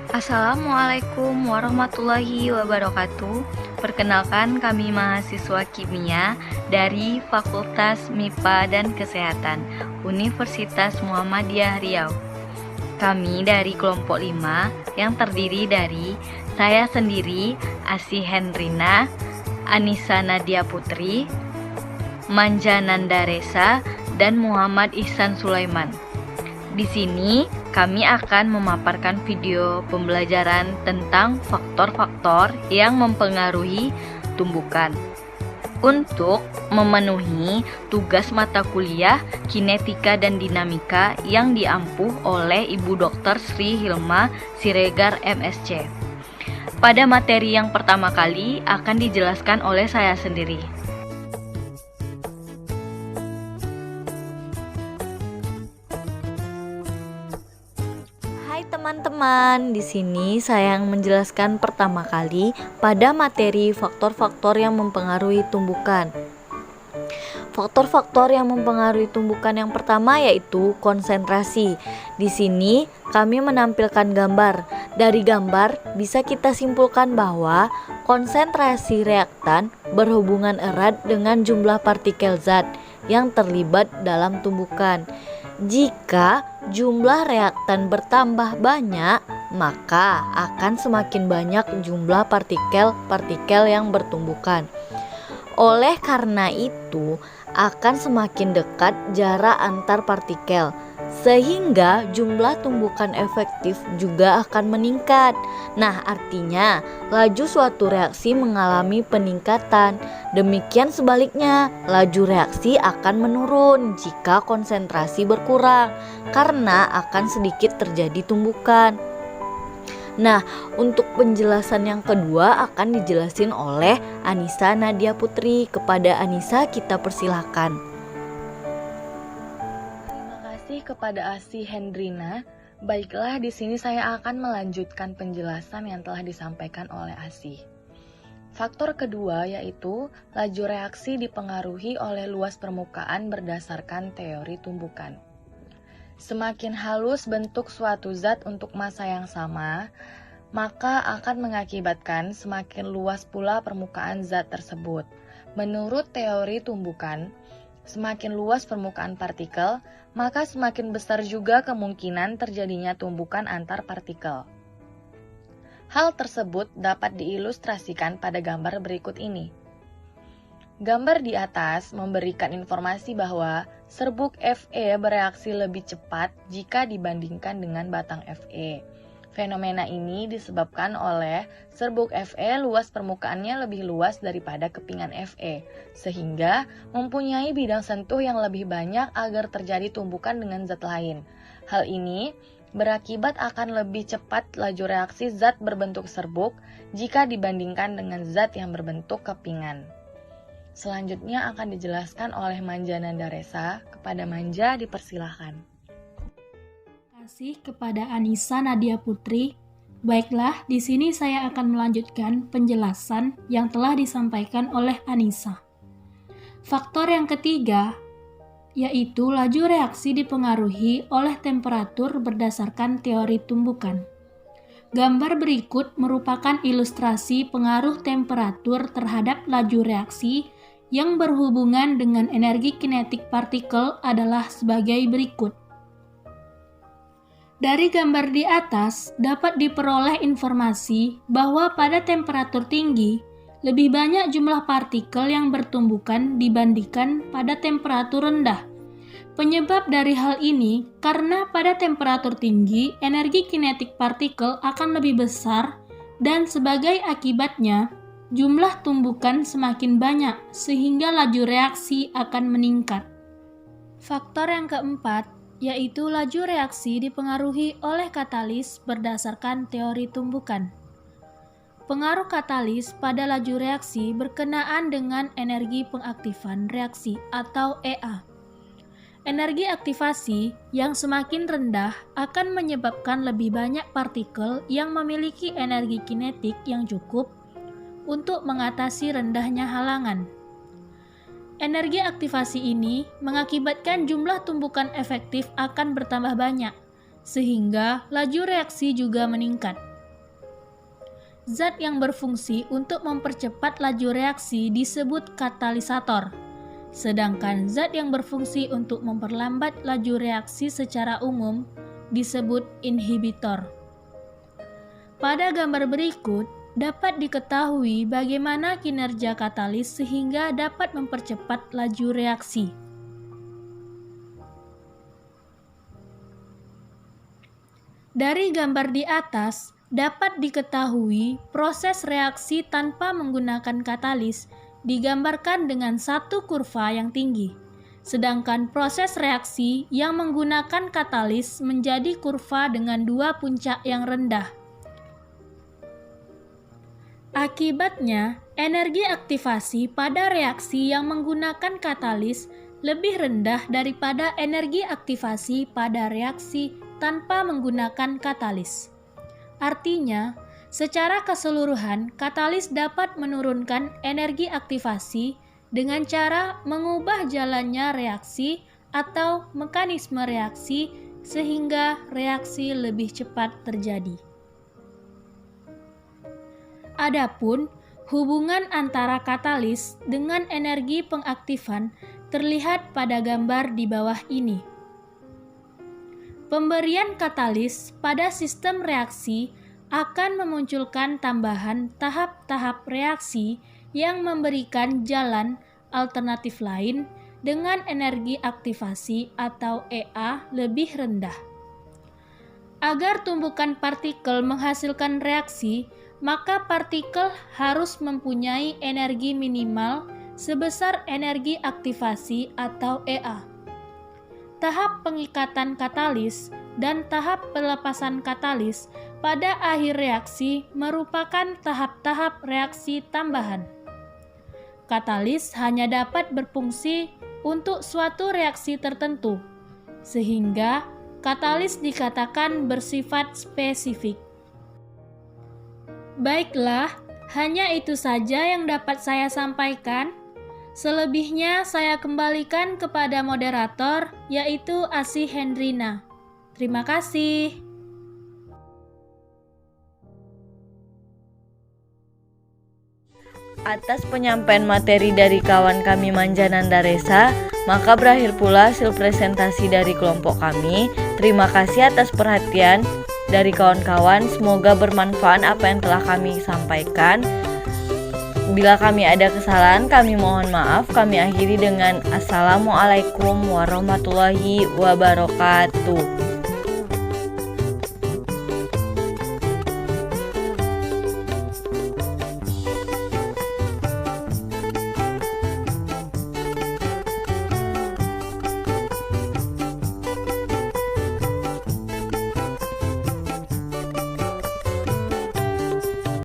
Assalamualaikum warahmatullahi wabarakatuh. Perkenalkan, kami mahasiswa kimia dari Fakultas MIPA dan Kesehatan Universitas Muhammadiyah Riau. Kami dari kelompok 5 yang terdiri dari saya sendiri, Asih Hendrina, Anissa Nadia Putri, Manja Nandaresa, dan Muhammad Ihsan Sulaiman. Di sini kami akan memaparkan video pembelajaran tentang faktor-faktor yang mempengaruhi tumbukan. Untuk memenuhi tugas mata kuliah kinetika dan dinamika yang diampuh oleh Ibu Dr. Sri Hilma Siregar MSc. Pada materi yang pertama kali akan dijelaskan oleh saya sendiri. Hai teman-teman, di sini saya yang menjelaskan pertama kali pada materi faktor-faktor yang mempengaruhi tumbukan. Faktor-faktor yang mempengaruhi tumbukan yang pertama yaitu konsentrasi. Di sini kami menampilkan gambar. Dari gambar bisa kita simpulkan bahwa konsentrasi reaktan berhubungan erat dengan jumlah partikel zat yang terlibat dalam tumbukan. Jika jumlah reaktan bertambah banyak, maka akan semakin banyak jumlah partikel-partikel yang bertumbukan. Oleh karena itu, akan semakin dekat jarak antar partikel, sehingga jumlah tumbukan efektif juga akan meningkat. Nah, artinya laju suatu reaksi mengalami peningkatan. Demikian sebaliknya, laju reaksi akan menurun jika konsentrasi berkurang, karena akan sedikit terjadi tumbukan. Nah, untuk penjelasan yang kedua akan dijelasin oleh Anissa Nadia Putri. Kepada Anissa kita persilahkan. Terima kasih kepada Asih Hendrina. Baiklah, di sini saya akan melanjutkan penjelasan yang telah disampaikan oleh Asih. Faktor kedua yaitu laju reaksi dipengaruhi oleh luas permukaan berdasarkan teori tumbukan. Semakin halus bentuk suatu zat untuk massa yang sama, maka akan mengakibatkan semakin luas pula permukaan zat tersebut. Menurut teori tumbukan, semakin luas permukaan partikel, maka semakin besar juga kemungkinan terjadinya tumbukan antar partikel. Hal tersebut dapat diilustrasikan pada gambar berikut ini. Gambar di atas memberikan informasi bahwa serbuk Fe bereaksi lebih cepat jika dibandingkan dengan batang Fe. Fenomena ini disebabkan oleh serbuk Fe luas permukaannya lebih luas daripada kepingan Fe, sehingga mempunyai bidang sentuh yang lebih banyak agar terjadi tumbukan dengan zat lain. Hal ini berakibat akan lebih cepat laju reaksi zat berbentuk serbuk jika dibandingkan dengan zat yang berbentuk kepingan. Selanjutnya akan dijelaskan oleh Manja Nandaresa. Kepada Manja dipersilahkan. Terima kasih kepada Anissa Nadia Putri. Baiklah, di sini saya akan melanjutkan penjelasan yang telah disampaikan oleh Anissa. Faktor yang ketiga yaitu laju reaksi dipengaruhi oleh temperatur berdasarkan teori tumbukan. Gambar berikut merupakan ilustrasi pengaruh temperatur terhadap laju reaksi yang berhubungan dengan energi kinetik partikel adalah sebagai berikut. Dari gambar di atas dapat diperoleh informasi bahwa pada temperatur tinggi, lebih banyak jumlah partikel yang bertumbukan dibandingkan pada temperatur rendah. Penyebab dari hal ini karena pada temperatur tinggi, energi kinetik partikel akan lebih besar dan sebagai akibatnya, jumlah tumbukan semakin banyak sehingga laju reaksi akan meningkat. Faktor yang keempat yaitu laju reaksi dipengaruhi oleh katalis berdasarkan teori tumbukan. Pengaruh katalis pada laju reaksi berkenaan dengan energi pengaktifan reaksi atau EA. Energi aktivasi yang semakin rendah akan menyebabkan lebih banyak partikel yang memiliki energi kinetik yang cukup untuk mengatasi rendahnya halangan. Energi aktivasi ini mengakibatkan jumlah tumbukan efektif akan bertambah banyak, sehingga laju reaksi juga meningkat. zat yang berfungsi untuk mempercepat laju reaksi disebut katalisator, sedangkan zat yang berfungsi untuk memperlambat laju reaksi secara umum disebut inhibitor. Pada gambar berikut, dapat diketahui bagaimana kinerja katalis sehingga dapat mempercepat laju reaksi. Dari gambar di atas, dapat diketahui proses reaksi tanpa menggunakan katalis digambarkan dengan satu kurva yang tinggi, sedangkan proses reaksi yang menggunakan katalis menjadi kurva dengan dua puncak yang rendah. Akibatnya, energi aktivasi pada reaksi yang menggunakan katalis lebih rendah daripada energi aktivasi pada reaksi tanpa menggunakan katalis. Artinya, secara keseluruhan, katalis dapat menurunkan energi aktivasi dengan cara mengubah jalannya reaksi atau mekanisme reaksi sehingga reaksi lebih cepat terjadi. Adapun hubungan antara katalis dengan energi pengaktifan terlihat pada gambar di bawah ini. Pemberian katalis pada sistem reaksi akan memunculkan tambahan tahap-tahap reaksi yang memberikan jalan alternatif lain dengan energi aktivasi atau EA lebih rendah. Agar tumbukan partikel menghasilkan reaksi, maka partikel harus mempunyai energi minimal sebesar energi aktivasi atau EA. Tahap pengikatan katalis dan tahap pelepasan katalis pada akhir reaksi merupakan tahap-tahap reaksi tambahan. Katalis hanya dapat berfungsi untuk suatu reaksi tertentu, sehingga katalis dikatakan bersifat spesifik. Baiklah, hanya itu saja yang dapat saya sampaikan. Selebihnya saya kembalikan kepada moderator, yaitu Asih Hendrina. Terima kasih. Atas penyampaian materi dari kawan kami Manjananda Resa, maka berakhir pula hasil presentasi dari kelompok kami. Terima kasih atas perhatian dari kawan-kawan. Semoga bermanfaat apa yang telah kami sampaikan. Bila kami ada kesalahan, kami mohon maaf. Kami akhiri dengan Assalamualaikum warahmatullahi wabarakatuh.